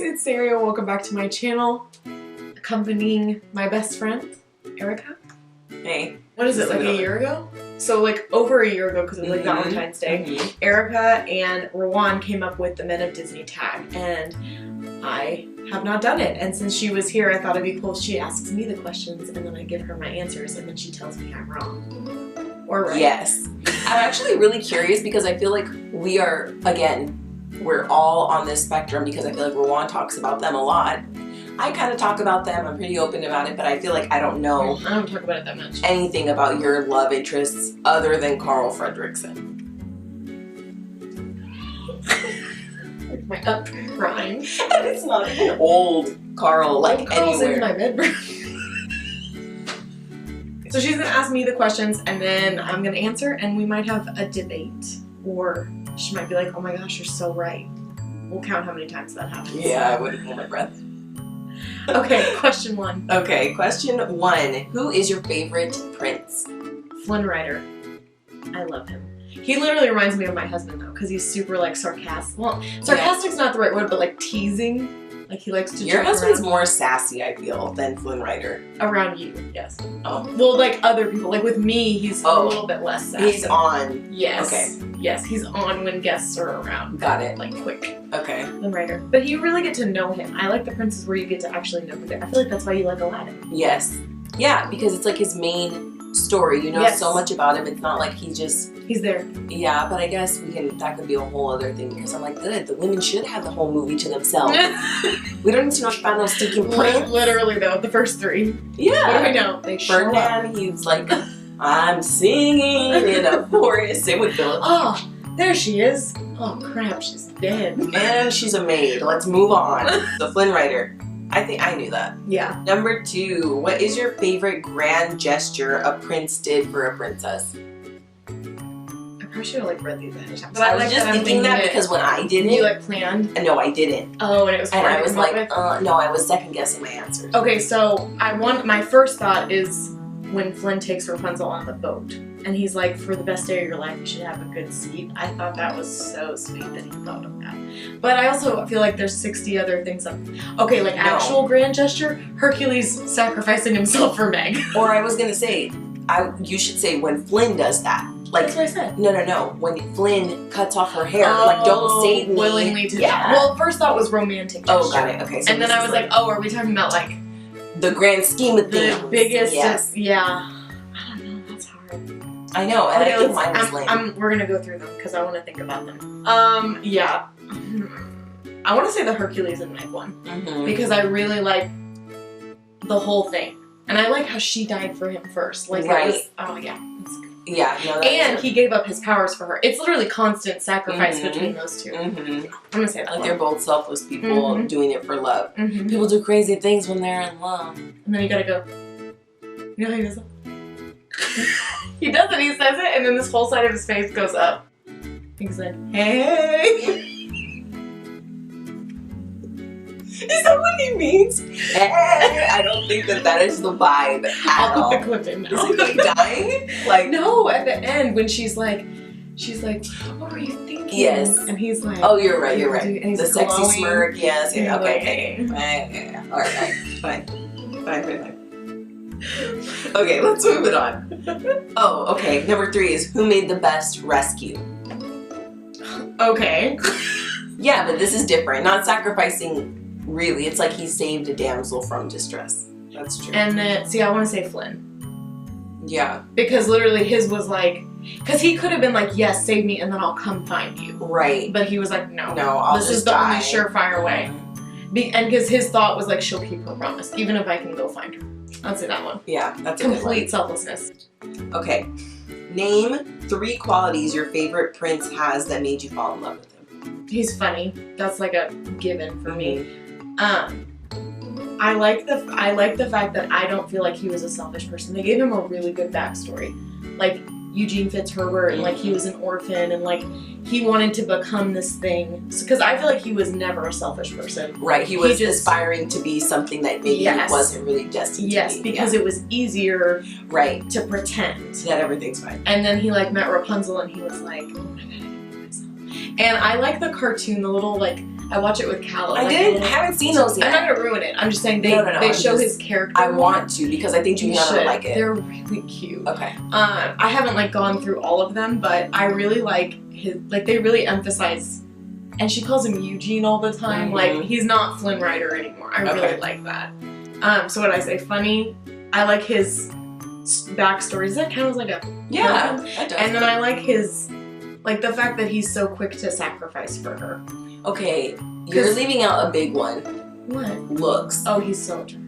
it's Sarah. Welcome back to my channel. Accompanying my best friend, Erika. Hey. What is it, like a year ago? So like over a year ago, because it was like Valentine's Day, Erika and Rowan came up with the Men of Disney tag, and I have not done it. And since she was here, I thought it'd be cool. She asks me the questions, and then I give her my answers, and then she tells me I'm wrong. Or right. Yes. I'm actually really curious because I feel like we are, again, we're all on this spectrum because I feel like Rowan talks about them a lot. I kind of talk about them. I'm pretty open about it, but I feel like I don't know I don't talk about it that much. Anything about your love interests other than Carl Fredricksen. Like my prime. And it's not even old Carl, like Carl's anywhere. in my bedroom. So she's gonna ask me the questions, and then I'm gonna answer, and we might have a debate, or she might be like, "Oh my gosh, you're so right." We'll count how many times that happens. Yeah, I wouldn't hold my breath. Okay, question 1. Okay, question 1. Who is your favorite prince? Flynn Rider. I love him. He literally reminds me of my husband though, because he's super like sarcastic. Well, sarcastic's not the right word, but like teasing. Like he likes to. Your husband's more sassy, I feel, than Flynn Rider. Around you, yes. Oh. Well, like other people. Like with me, he's a little bit less sassy. He's on. Yes. Okay. Yes, he's on when guests are around. Got it. Like quick. Okay. Flynn Rider. But you really get to know him. I like the princes where you get to actually know who they are. I feel like that's why you like Aladdin. Yes. Yeah, because it's like his main story. You know so much about him. It's not like he just... He's there. Yeah, but I guess that could be a whole other thing because I'm like, good, the women should have the whole movie to themselves. We don't need to know about no stinking prince. Literally though, the first 3. Yeah. What do I know? They show up. Ferdinand, he's like, I'm singing in a forest. Same with Philip. Oh, there she is. Oh crap, she's dead. And she's a maid. Let's move on. The Flynn Rider. I think I knew that. Yeah. Number 2, what is your favorite grand gesture a prince did for a princess? I probably should have like read these ahead of time. But I was just thinking that because when I did it, you like planned? No, I didn't. Oh, and it was hard. And I was like, no, I was second guessing my answers. Okay, so my first thought is when Flynn takes Rapunzel on the boat, and he's like, for the best day of your life, you should have a good seat. I thought that was so sweet that he thought of that. But I also feel like there's 60 other things up. Okay, like actual grand gesture, Hercules sacrificing himself for Meg. Or I was gonna say, you should say when Flynn does that. Like, that's what I said. No. When Flynn cuts off her hair, like, don't save me. Willingly to Well, first thought was romantic gesture. Oh, got it. Okay. So and then I was like, oh, are we talking about like the grand scheme of things? The biggest. Yes. Yeah. I don't know. That's hard. I know. And I think mine was lame. We're gonna go through them because I want to think about them. Yeah. I want to say the Hercules and Meg one because I really like the whole thing, and I like how she died for him first. Like, it was, oh yeah. Yeah, no, and he gave up his powers for her. It's literally constant sacrifice between those two. I'm gonna say that. Like they're both selfless people doing it for love. People do crazy things when they're in love. And then you gotta go. You know how he does it? He does it. He says it, and then this whole side of his face goes up. He's like, "Hey." Is that what he means? Hey, I don't think that is the vibe at all. I'll put the clip in now. Is he dying? Like, no, at the end when she's like, what were you thinking? Yes. And he's like, oh, you're right. And he's the sexy glowing. smirk. Yes. Yeah, okay. Yeah. All right. Fine. Okay, let's move it on. Oh, okay. Number 3 is who made the best rescue? Okay. Yeah, but this is different. Not sacrificing. Really, it's like he saved a damsel from distress. That's true. And then, see, I want to say Flynn. Yeah. Because literally his was like, because he could have been like, yes, save me, and then I'll come find you. Right. But he was like, no. This is the only surefire way. And because his thought was like, she'll keep her promise, even if I can go find her. I'd say that one. Yeah, that's complete selflessness. Okay. Name 3 qualities your favorite prince has that made you fall in love with him. He's funny. That's like a given for me. I like the fact that I don't feel like he was a selfish person. They gave him a really good backstory. Like Eugene Fitzherbert, and like he was an orphan, and like he wanted to become this thing. Because I feel like he was never a selfish person. Right, he was just aspiring to be something that maybe wasn't really destined to be. Yes, because it was easier to pretend that everything's fine. And then he like met Rapunzel, and he was like, oh my god, I gotta do myself. And I like the cartoon, the little like, I watch it with Calla. I haven't seen those yet. I'm not gonna ruin it. I'm just saying they show his character. I want to because I think Juliana would like it. They're really cute. Okay. I haven't like gone through all of them, but I really like his. Like they really emphasize, and she calls him Eugene all the time. Mm-hmm. Like he's not Flynn Rider anymore. I really like that. So what did I say? Funny. I like his backstory. Does that count as like a that does. And then I like his, like the fact that he's so quick to sacrifice for her. Okay, you're leaving out a big one. What? Looks. Oh, he's so attractive.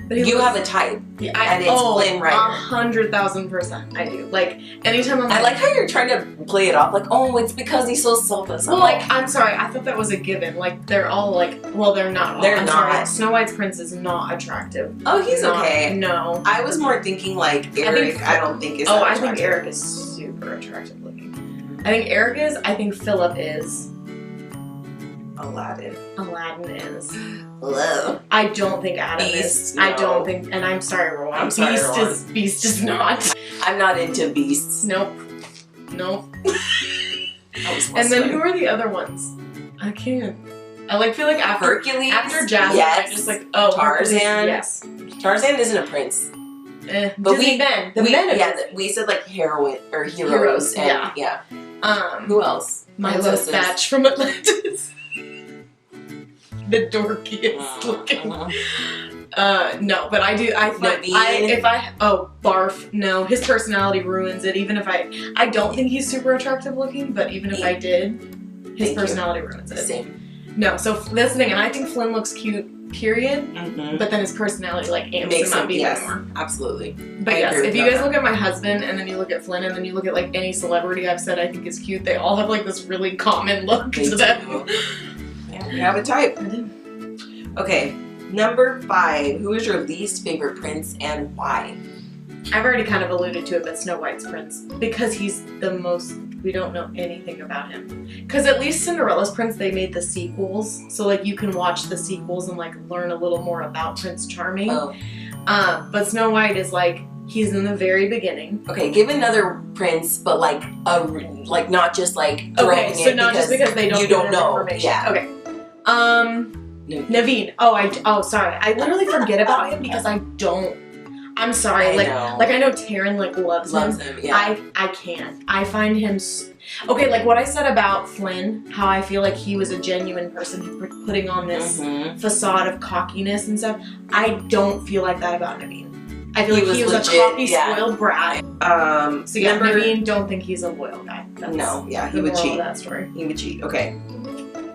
But you have a type, and it's Flynn Rider. 100,000%, I do. Like anytime I'm I like how you're trying to play it off like, oh, it's because he's so selfish. Well, like, I'm sorry, I thought that was a given. Like, they're all like, well, they're not all. I'm sorry, Snow White's prince is not attractive. Oh, he's okay. No. I was more thinking like Eric, I don't think is that attractive. I think Eric is super attractive looking. I think Eric is, I think Philip is. Aladdin is. Hello. I don't think Adam is. No. I don't think, and I'm sorry, Rowan. I'm sorry, Beast is not. I'm not into beasts. Nope. And then who are the other ones? I can't. I feel like after Hercules, after Jasmine, yes. I just like Tarzan. Hercules, yes. Tarzan isn't a prince. But we said like heroine or heroes. And, yeah. Who else? Milo Thatch from Atlantis. The dorkiest looking. No, but I do. Barf. No, his personality ruins it. Even if I don't think he's super attractive looking, but even if I did, his personality ruins it. Same. No, so that's the thing, and I think Flynn looks cute, period. But then his personality like amps him up even more. Absolutely. But yes, if you guys look at my husband, and then you look at Flynn, and then you look at like any celebrity I've said I think is cute, they all have like this really common look to them. You have a type. Okay, number 5. Who is your least favorite prince and why? I've already kind of alluded to it, but Snow White's prince. Because he's the most, we don't know anything about him. Because at least Cinderella's prince, they made the sequels. So like you can watch the sequels and like learn a little more about Prince Charming. But Snow White is like, he's in the very beginning. Okay, give another prince, but like not just like throwing so not just because they don't. You don't know. Information. Yeah. Okay. Naveen. Sorry. I literally forget about him because I don't. I'm sorry. I know Taryn like loves him. Yeah. I can't. I find him. Okay, like what I said about Flynn, how I feel like he was a genuine person putting on this facade of cockiness and stuff. I don't feel like that about Naveen. I feel like he was legit, a cocky, spoiled brat. So yeah, Naveen, don't think he's a loyal guy. He would cheat. That story. He would cheat. Okay.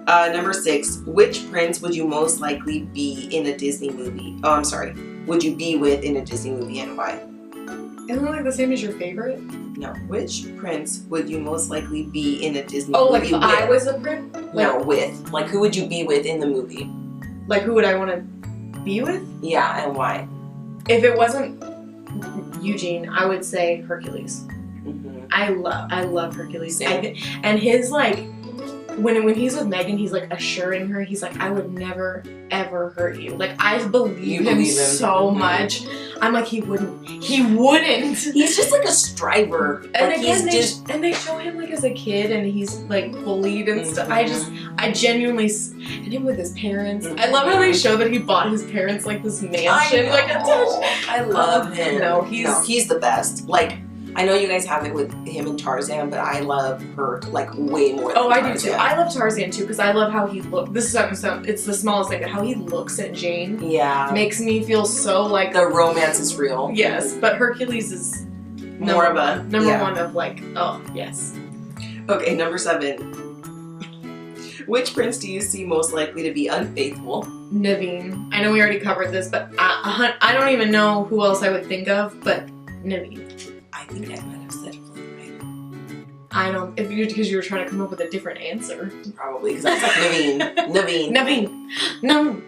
Number 6. Which prince would you most likely be in a Disney movie? Oh, I'm sorry. Would you be with in a Disney movie and why? Isn't it like the same as your favorite? No. Which prince would you most likely be in a Disney movie? Like if I was a prince? With. Like who would you be with in the movie? Like who would I want to be with? Yeah, and why? If it wasn't Eugene, I would say Hercules. I love Hercules. And his like, when he's with Megan, he's like assuring her, he's like, I would never ever hurt you. Like I believe him so much. I'm like, he wouldn't. He's just like a striver. And again, they show him like as a kid, and he's like bullied and stuff. I genuinely, and him with his parents. I love how they show that he bought his parents like this mansion, like attached. I love him. No, he's the best. Like. I know you guys have it with him and Tarzan, but I love her like way more than Tarzan. I do too. I love Tarzan too because I love how he looks. This is something, it's the smallest thing, but how he looks at Jane makes me feel so like... The romance is real. Yes, but Hercules is more of a... Number one of like, oh, yes. Okay, number 7. Which prince do you see most likely to be unfaithful? Naveen. I know we already covered this, but I don't even know who else I would think of, but Naveen. I think I might have said Flynn Rider. I don't, because you were trying to come up with a different answer. Probably, because I was like Naveen. No,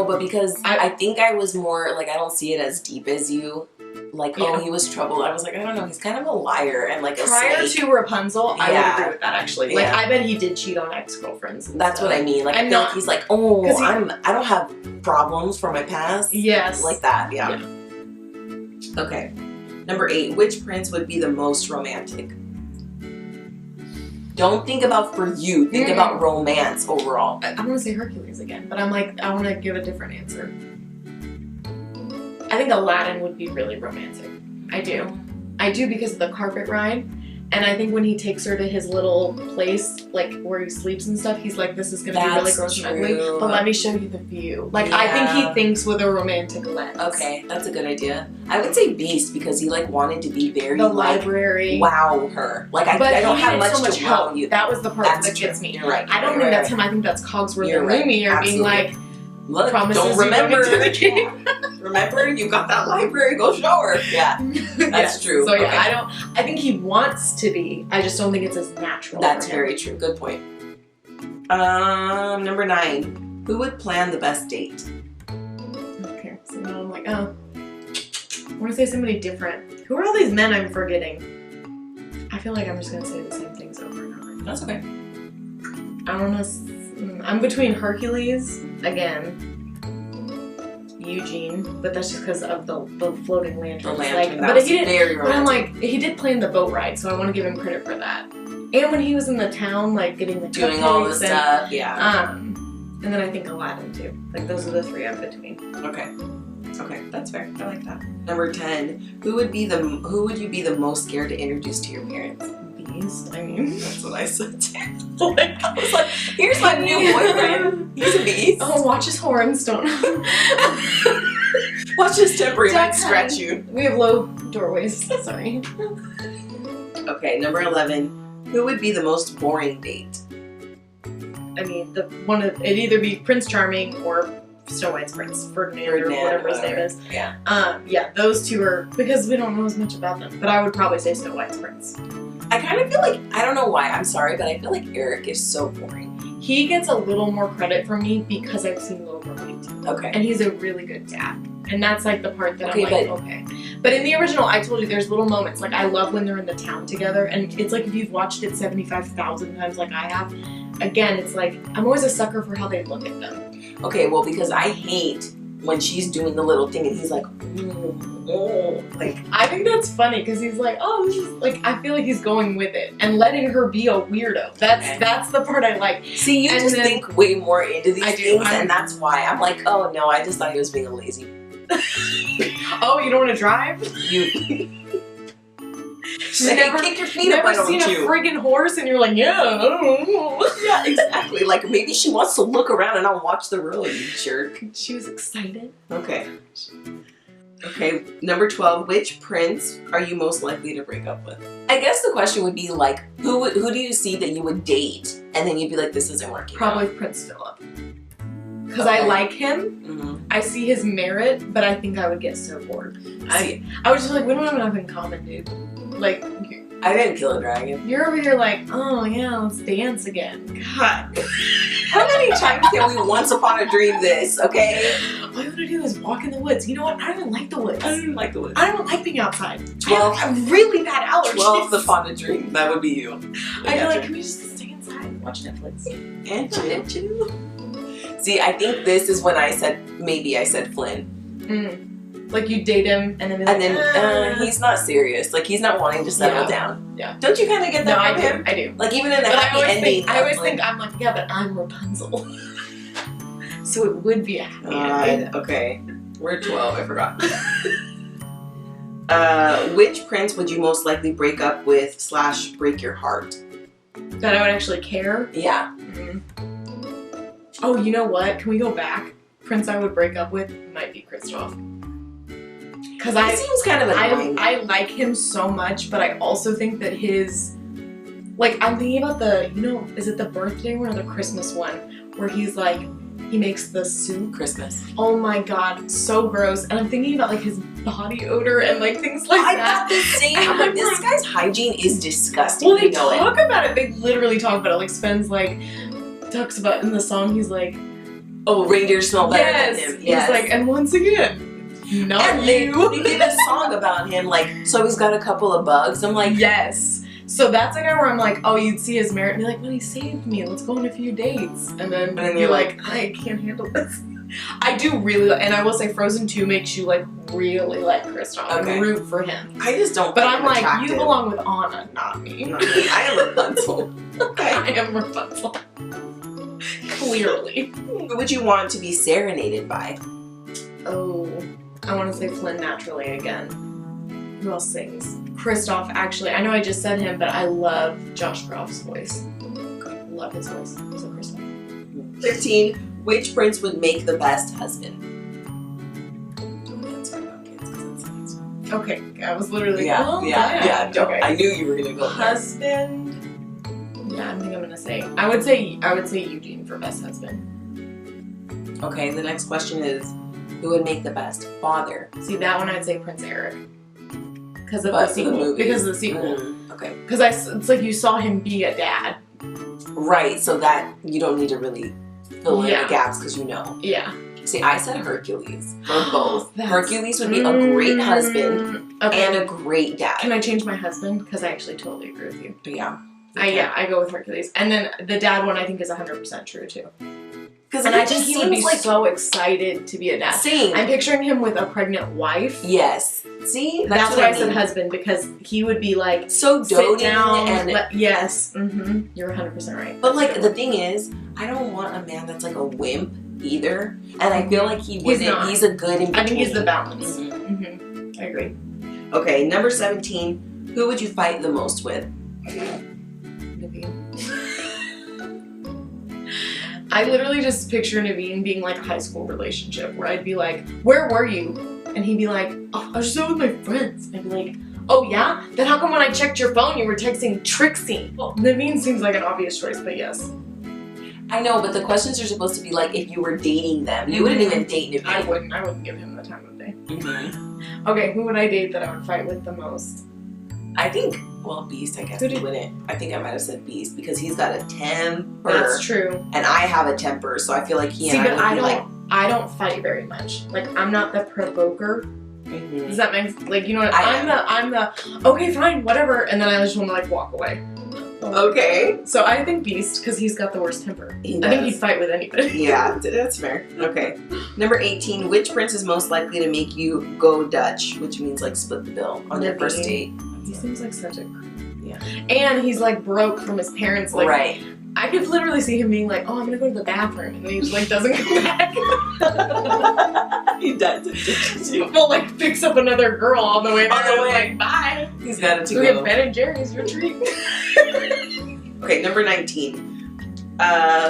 but because I think I was more, like, I don't see it as deep as you. Like, oh, he was troubled. I was like, I don't know, he's kind of a liar and like a Prior snake. to Rapunzel, I would agree with that actually. Like, I bet he did cheat on ex-girlfriends. That's what I mean. Like, I feel like he's like, oh, I don't have problems from my past. Yes. Like that, yeah. Okay. Number 8, which prince would be the most romantic? Don't think about for you. Think about romance overall. I want to say Hercules again, but I'm like, I want to give a different answer. I think Aladdin would be really romantic. I do because of the carpet ride. And I think when he takes her to his little place, like where he sleeps and stuff, he's like, this is going to be really gross and ugly, but let me show you the view. Like, I think he thinks with a romantic lens. Okay, that's a good idea. I would say Beast because he like wanted to be very the library. Wow her. Like, I don't have much to wow you. That was the part that gets me. You're right. I don't think that's him. I think that's Cogsworth and Lumiere being like, look, promises don't remember. You the king. Remember, you got that library, go show her. Yeah, that's true. So yeah, I think he wants to be. I just don't think it's as natural. That's very true. Good point. Number 9. Who would plan the best date? Okay, so now I'm like, oh. I want to say somebody different. Who are all these men I'm forgetting? I feel like I'm just going to say the same things over and over. That's okay. I don't know. I'm between Hercules, again, Eugene, but that's just because of the floating lantern. The lantern, like, that but was he didn't. very But I'm romantic. like, he did plan the boat ride, so I want to give him credit for that. And when he was in the town, like getting the doing all this stuff, yeah. And then I think Aladdin too. Like those are the 3 I'm between. Okay, that's fair. I like that. Number 10. Who would you be the most scared to introduce to your parents? Beast. I mean, that's what I said too. Like, I was like, here's my new boyfriend. He's a beast. Oh, watch his horns, don't. Watch his temper. He might scratch you. We have low doorways. Sorry. Okay, number 11. Who would be the most boring date? I mean, it'd either be Prince Charming or Snow White's prince, Ferdinand or whatever his name is. Yeah. Yeah, those 2 are, because we don't know as much about them, but I would probably say Snow White's prince. I kind of feel like, I don't know why, I'm sorry, but I feel like Eric is so boring. He gets a little more credit from me because I've seen Little Mermaid. Okay. And he's a really good dad. And that's like the part that okay, I'm like, okay. But in the original, I told you there's little moments. Like, I love when they're in the town together. And it's like if you've watched it 75,000 times like I have, again, it's like, I'm always a sucker for how they look at them. Okay, well, because I hate when she's doing the little thing and he's like, like, I think that's funny because he's like, oh, this is like, I feel like he's going with it and letting her be a weirdo. That's the part I like. See, you just think way more into these things, and that's why I'm like, oh no, I just thought he was being a lazy. Oh, you don't want to drive? She's never kick your feet up. Never seen a friggin' horse, and you're like, yeah. Yeah, exactly. Like maybe she wants to look around and not watch the road. You jerk. She was excited. Okay. Okay, number 12. Which prince are you most likely to break up with? I guess the question would be like, who do you see that you would date, and then you'd be like, this isn't working. Probably out. Prince Philip. Because I like him. Mm-hmm. I see his merit, but I think I would get so bored. I was just like, we don't have enough in common, dude. Like, I didn't kill a dragon. You're over here like, oh yeah, let's dance again. God. How many times can we once upon a dream this, okay? All you want to do is walk in the woods. You know what? I don't even like the woods. I don't even like the woods. I don't like being outside. 12. I have really bad allergies. 12 upon a dream. That would be you. I'd be like, can we just stay inside and watch Netflix? And chill. See, I think this is when I said Flynn. Like you date him and then he's not serious. Like he's not wanting to settle down. Yeah. Don't you kind of get that from him? I do. Like even in the happy ending. I always think I'm like, yeah, but I'm Rapunzel. So it would be a happy ending. Okay. We're 12. I forgot. Which prince would you most likely break up with / break your heart? That I would actually care? Yeah. Oh, you know what? Can we go back? Prince I would break up with might be Kristoff. Because he seems kind of annoying. I like him so much, but I also think that his, like, I'm thinking about is it the birthday one or the Christmas one, where he's like, he makes the soup. Christmas. Oh my god, so gross. And I'm thinking about like his body odor and like things like that. I thought the same. I'm like, this guy's hygiene is disgusting. Well, they talk about it. They literally talk about it. Like Sven's like, talks about in the song, he's like, oh, reindeers smell better than him. Yes. He's like, and once again, not and you. They did a song about him, like, so he's got a couple of bugs. I'm like, yes. So that's a guy where I'm like, oh, you'd see his merit and be like, well, he saved me. Let's go on a few dates. And then you're like, I can't handle this. I do really, and I will say Frozen 2 makes you like really like Kristoff and root for him. I just don't. But I'm like, attractive. You belong with Anna, not me. Not me. I am Rapunzel. Okay. I am Rapunzel. Clearly. Who would you want to be serenaded by? Oh, I want to say Flynn naturally again. Who else sings? Kristoff, actually. I know I just said him, but I love Josh Groff's voice. Love his voice. So Kristoff. 15. Which prince would make the best husband? Okay, I was literally yeah. Okay. I knew you were gonna go husband. Yeah, I think I'm gonna say. I would say Eugene for best husband. Okay, the next question is, who would make the best father? See, that one I'd say Prince Eric. Because of the sequel. Because of the sequel. Okay. Because it's like you saw him be a dad. Right, so that you don't need to really fill in the gaps because you know. Yeah. See, I said Hercules for both. Hercules would be a great husband and a great dad. Can I change my husband? Because I actually totally agree with you. Yeah. I go with Hercules. And then the dad one I think is 100% true too. And I think he would be so excited to be a dad. Same. I'm picturing him with a pregnant wife. Yes. See? That's why I said husband, because he would be like so doting down and yes. Mm-hmm. You're 100% right. But like the thing is, I don't want a man that's like a wimp either. And I feel like he wouldn't. He's a good in between. I think he's the balance. Mm-hmm. I agree. Okay, number 17. Who would you fight the most with? I literally just picture Naveen being like a high school relationship where I'd be like, where were you? And he'd be like, oh, I was just out with my friends. I'd be like, oh yeah? Then how come when I checked your phone you were texting Trixie? Well, Naveen seems like an obvious choice, but yes. I know, but the questions are supposed to be like if you were dating them. You wouldn't even date Naveen. I wouldn't give him the time of day. Okay, who would I date that I would fight with the most? I think, well, Beast, I guess he wouldn't. I think I might have said Beast because he's got a temper. That's true. And I have a temper, so I feel like he and I would be like... I don't fight very much. Like, I'm not the provoker. Does that make sense? Like, you know what? I'm the, okay, fine, whatever. And then I just want to, like, walk away. Okay. So I think Beast, because he's got the worst temper. I think he'd fight with anybody. Yeah, that's fair. Okay. Number 18, which prince is most likely to make you go Dutch? Which means, like, split the bill on your first date. He seems like such a... Yeah. And he's, like, broke from his parents. Like, right. I could literally see him being like, oh, I'm gonna go to the bathroom. And then he just, like, doesn't come back. He does. Well, like, picks up another girl on the way there. On the way. Like, bye. He's got it to go. We have Ben & Jerry's, your treat. Okay, number 19.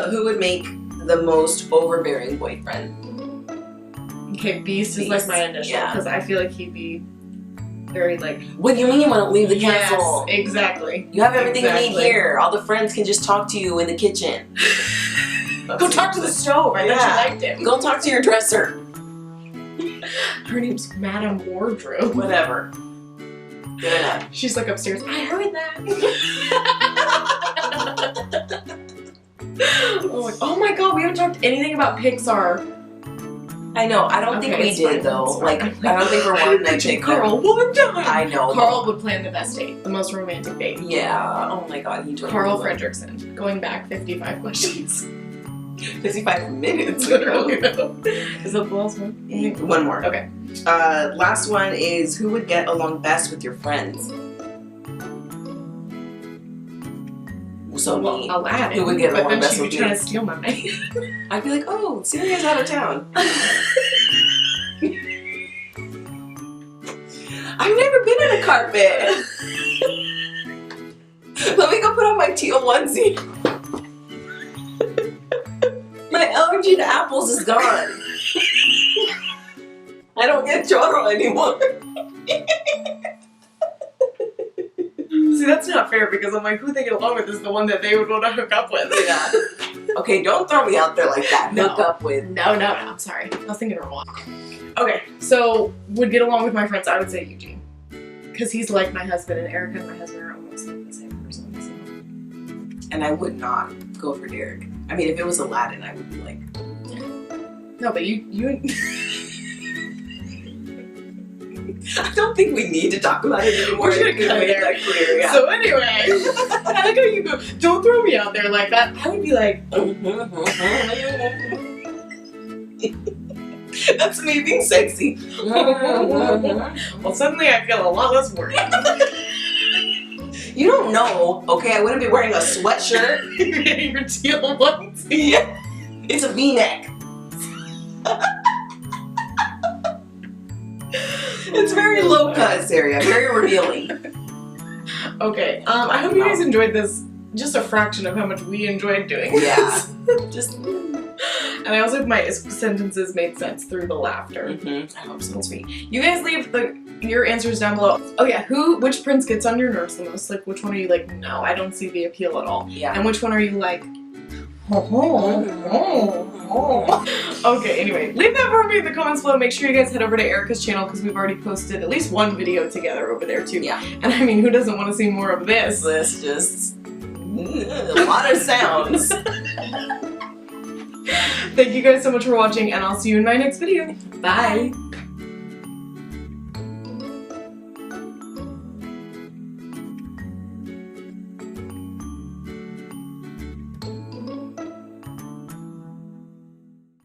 Who would make the most overbearing boyfriend? Okay, Beast is, like, my initial. Because I feel like he'd be... very like, what do you mean you want to leave the castle? Yes, exactly. You have everything you need here. All the friends can just talk to you in the kitchen. Go talk to the stove. I bet you liked it. Go talk to your dresser. Her name's Madame Wardrobe. Whatever. Good enough. She's like upstairs. I heard that. Oh my god, we haven't talked anything about Pixar. I know. I don't think we did though. Like, I don't think we're one night date. Carl one time. I know. Carl would plan the best date, the most romantic date. Yeah. Oh my god, he totally Carl Fredrickson. Going back 55 questions. 55 minutes. Literally. Is that the last one? One more. Okay. Last one is who would get along best with your friends? So me. Aladdin. Who would get along best with you? But then she'd be trying to steal my man. I'd be like, oh, Syria's out of town. I've never been in a carpet. Let me go put on my teal onesie. My allergy to apples is gone. I don't get chorro anymore. See, that's not fair because I'm like, who they get along with is the one that they would want to hook up with. Yeah. Okay, don't throw me out there like that. No. Hook up with. No, I'm sorry. I was thinking normal. Okay, so would get along with my friends, I would say Eugene. Because he's like my husband, and Erika and my husband are almost like the same person. So. And I would not go for Derek. I mean, if it was Aladdin, I would be like... No, but you I don't think we need to talk about it anymore. We're gonna cut it that clear, yeah. So anyway, I like how you go, don't throw me out there like that. I would be like, That's me being sexy. Well, suddenly I feel a lot less worried. You don't know, okay? I wouldn't be wearing a sweatshirt. Your teal ones. Yeah. It's a V-neck. It's very low cut, Saria. Very revealing. Okay. I hope you guys enjoyed this. Just a fraction of how much we enjoyed doing this. Yeah. Just. And I also hope my sentences made sense through the laughter. I hope so. Sweet. You guys leave your answers down below. Oh yeah, which prince gets on your nerves the most? Like, which one are you like, no, I don't see the appeal at all? Yeah. And which one are you like, Okay, anyway, leave that for me in the comments below. Make sure you guys head over to Erika's channel because we've already posted at least one video together over there too. Yeah. And I mean, who doesn't want to see more of this? This just a lot of sounds. Thank you guys so much for watching, and I'll see you in my next video. Bye.